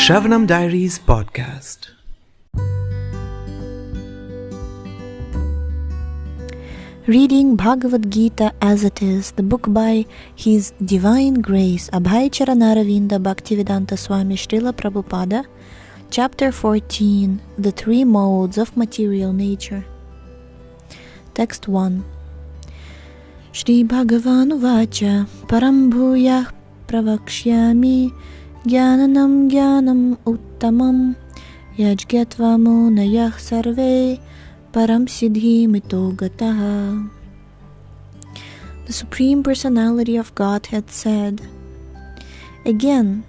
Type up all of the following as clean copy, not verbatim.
Shravanam Diaries podcast. Reading Bhagavad Gita as it is, the book by His Divine Grace Abhay Charanaravinda Bhaktivedanta Swami Srila Prabhupada, Chapter 14, The Three Modes of Material Nature. Text 1. Shri Bhagavan Vacha Param Bhuyah Pravakshyami Jnanam Jnanam Uttamam Yajgatva Munayah Sarve Param Siddhi Mito Gataha. The Supreme Personality of Godhead said, "Again,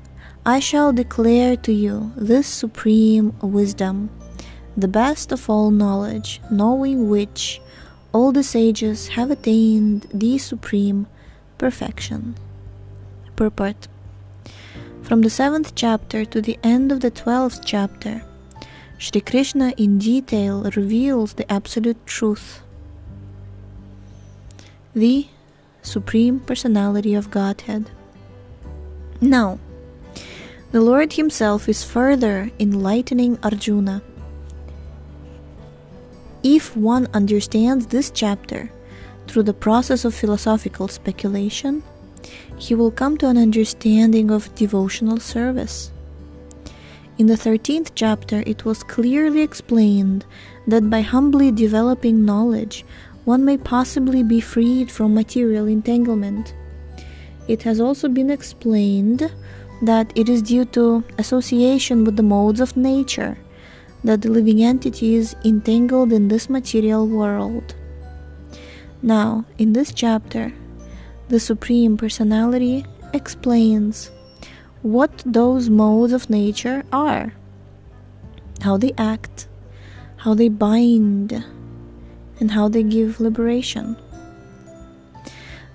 I shall declare to you this supreme wisdom, the best of all knowledge, knowing which all the sages have attained the supreme perfection." Purport. From the 7th chapter to the end of the 12th chapter, Shri Krishna in detail reveals the absolute truth, the Supreme Personality of Godhead. Now, the Lord Himself is further enlightening Arjuna. If one understands this chapter through the process of philosophical speculation, he will come to an understanding of devotional service. In the 13th chapter, it was clearly explained that by humbly developing knowledge, one may possibly be freed from material entanglement. It has also been explained that it is due to association with the modes of nature that the living entity is entangled in this material world. Now, in this chapter, the Supreme Personality explains what those modes of nature are, how they act, how they bind, and how they give liberation.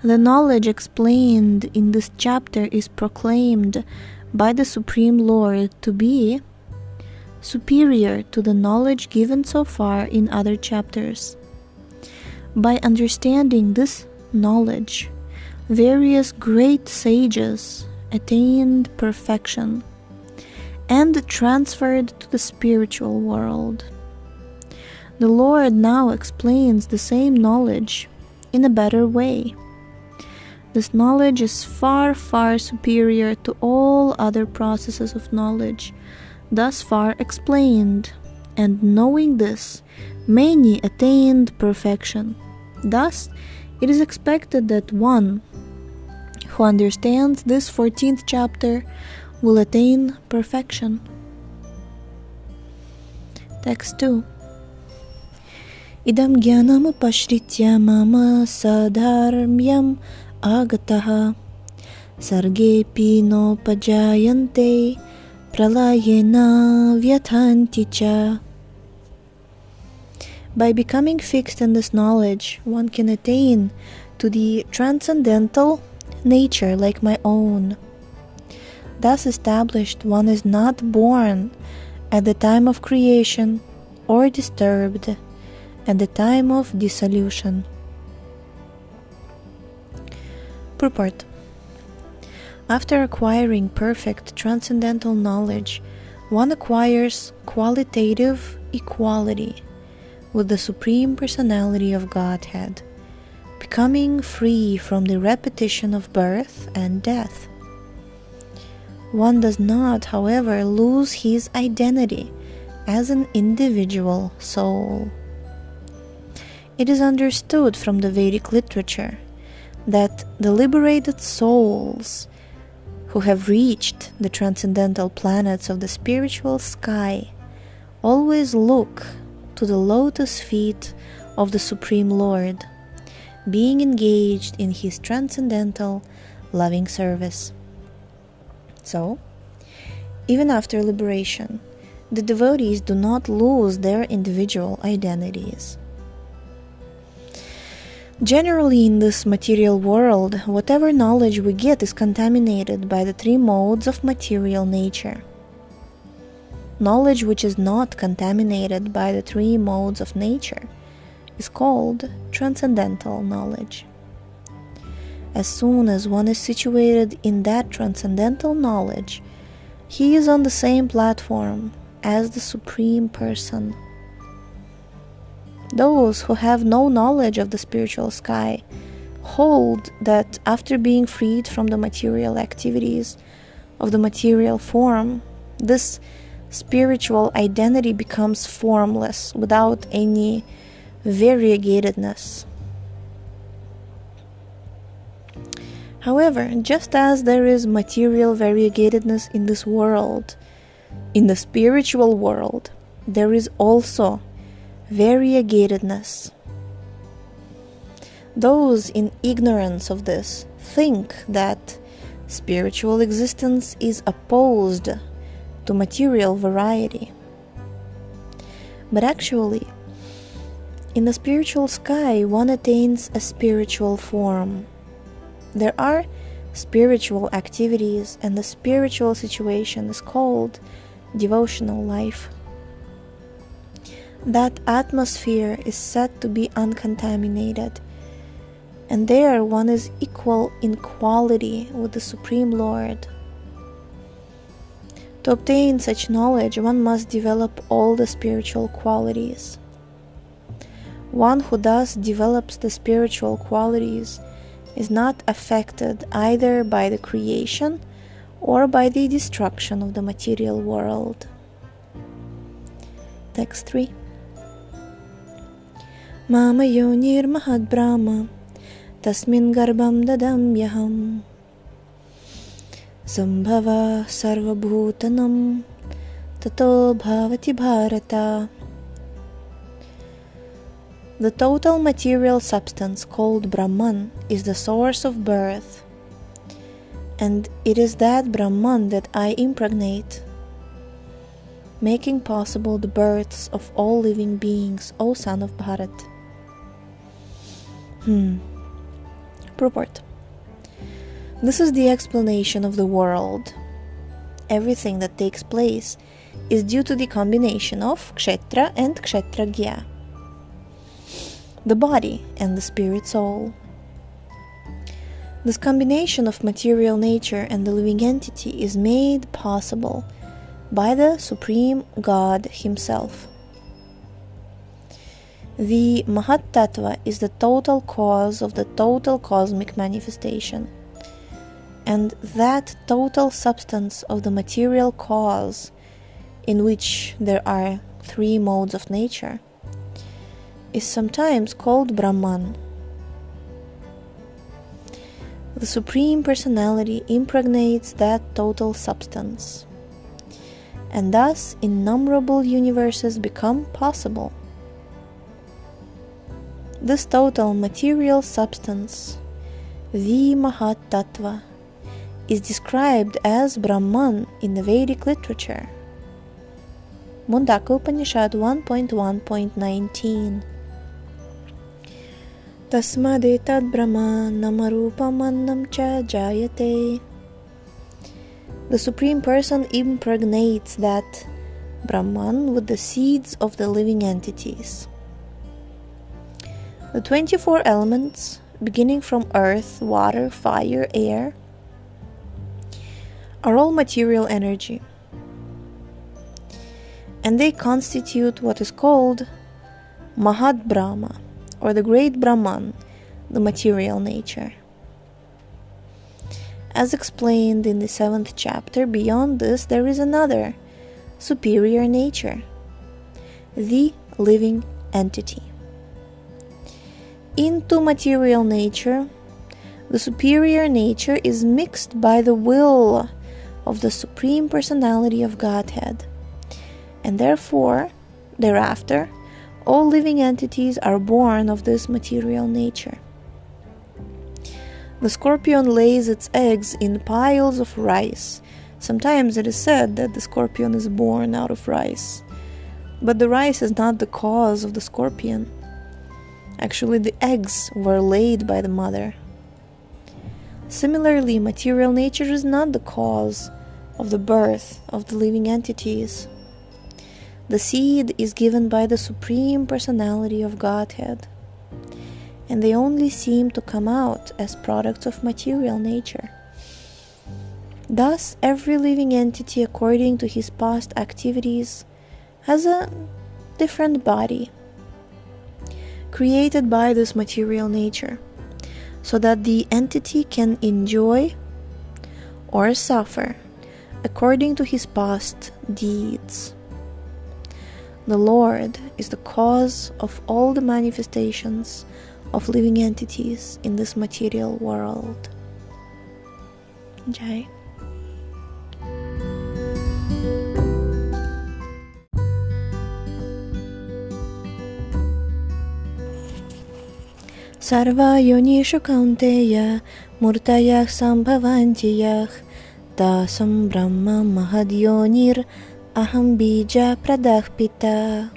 The knowledge explained in this chapter is proclaimed by the Supreme Lord to be superior to the knowledge given so far in other chapters. By understanding this knowledge, various great sages attained perfection and transferred to the spiritual world. The Lord now explains the same knowledge in a better way. This knowledge is far, far superior to all other processes of knowledge thus far explained, and knowing this, many attained perfection. Thus, it is expected that one who understands this 14th chapter will attain perfection. Text 2. Idam jnanam upashritya mama sadharmyam agataha sargepi no pajayante pralayena vyathanti cha. By becoming fixed in this knowledge, one can attain to the transcendental nature like my own. Thus established, one is not born at the time of creation or disturbed at the time of dissolution. Purport. After acquiring perfect transcendental knowledge, one acquires qualitative equality with the Supreme Personality of Godhead, becoming free from the repetition of birth and death. One does not, however, lose his identity as an individual soul. It is understood from the Vedic literature that the liberated souls who have reached the transcendental planets of the spiritual sky always look to the lotus feet of the Supreme Lord, being engaged in His transcendental loving service. So, even after liberation, the devotees do not lose their individual identities. Generally, in this material world, whatever knowledge we get is contaminated by the three modes of material nature. Knowledge which is not contaminated by the three modes of nature is called transcendental knowledge. As soon as one is situated in that transcendental knowledge, He is on the same platform as the Supreme Person. Those who have no knowledge of the spiritual sky hold that after being freed from the material activities of the material form, this spiritual identity becomes formless without any variegatedness. However, just as there is material variegatedness in this world, in the spiritual world, there is also variegatedness. Those in ignorance of this think that spiritual existence is opposed to material variety. But actually, in the spiritual sky, one attains a spiritual form. There are spiritual activities, and the spiritual situation is called devotional life. That atmosphere is said to be uncontaminated, and there one is equal in quality with the Supreme Lord. To obtain such knowledge, one must develop all the spiritual qualities. One who thus develops the spiritual qualities is not affected either by the creation or by the destruction of the material world. Text 3. Mama yonir mahad brahma tasmin garbham dadamyaham sambhava sarvabhutanam tato bhavati bharata. The total material substance called Brahman is the source of birth, and it is that Brahman that I impregnate, making possible the births of all living beings, O son of Bharat. Purport. This is the explanation of the world. Everything that takes place is due to the combination of Kshetra and Kshetragya, the body and the spirit soul. This combination of material nature and the living entity is made possible by the Supreme God Himself. The Mahat Tattva is the total cause of the total cosmic manifestation, and that total substance of the material cause, in which there are three modes of nature, is sometimes called Brahman. The Supreme Personality impregnates that total substance, and thus innumerable universes become possible. This total material substance, the Mahat Tattva, is described as Brahman in the Vedic literature. Mundaka Upanishad 1.1.19. Tasmadetad Brahma namarupamannam cha jayate. The Supreme Person impregnates that Brahman with the seeds of the living entities. The 24 elements, beginning from earth, water, fire, air, are all material energy, and they constitute what is called Mahat Brahma, or the great Brahman, the material nature. As explained in the 7th chapter, beyond this there is another, superior nature, the living entity. Into material nature, the superior nature is mixed by the will of the Supreme Personality of Godhead, and therefore, thereafter, all living entities are born of this material nature. The scorpion lays its eggs in piles of rice. Sometimes it is said that the scorpion is born out of rice, but the rice is not the cause of the scorpion. Actually, the eggs were laid by the mother. Similarly, material nature is not the cause of the birth of the living entities. The seed is given by the Supreme Personality of Godhead, and they only seem to come out as products of material nature. Thus, every living entity, according to his past activities, has a different body created by this material nature, so that the entity can enjoy or suffer according to his past deeds. The Lord is the cause of all the manifestations of living entities in this material world. Jai. Sarva yonishu kaunteya murtayah sambhavantiyah tasam brahma mahadyonir aham bija pradahpita.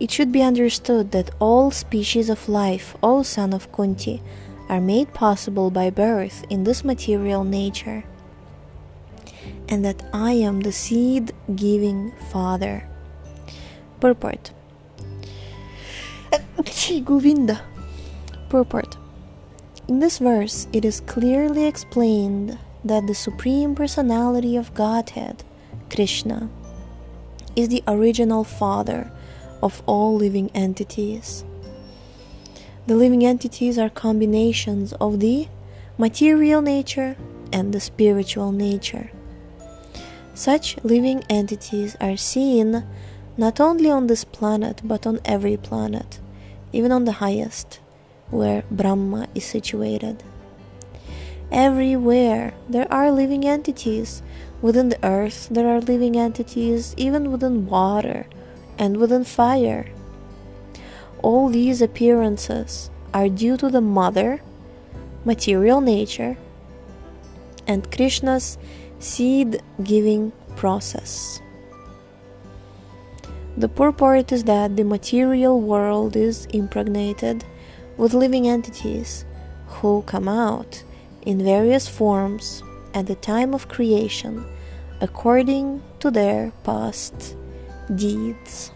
It should be understood that all species of life, O son of Kuntī, are made possible by birth in this material nature, and that I am the seed-giving Father. Purport. Govinda. Purport. In this verse, it is clearly explained that the Supreme Personality of Godhead, Krishna, is the original Father of all living entities. The living entities are combinations of the material nature and the spiritual nature. Such living entities are seen not only on this planet but on every planet, even on the highest, where Brahma is situated. Everywhere there are living entities. Within the earth there are living entities, even within water and within fire. All these appearances are due to the mother, material nature, and Krishna's seed-giving process. The purport is that the material world is impregnated with living entities who come out in various forms at the time of creation according to their past deeds.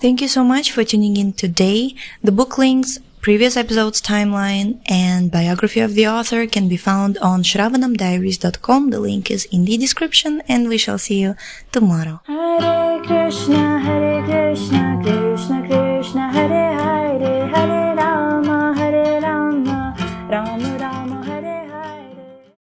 Thank you so much for tuning in today. The book links, previous episodes timeline, and biography of the author can be found on shravanamdiaries.com. The link is in the description, and we shall see you tomorrow. Hare Krishna, Krishna Krishna, Hare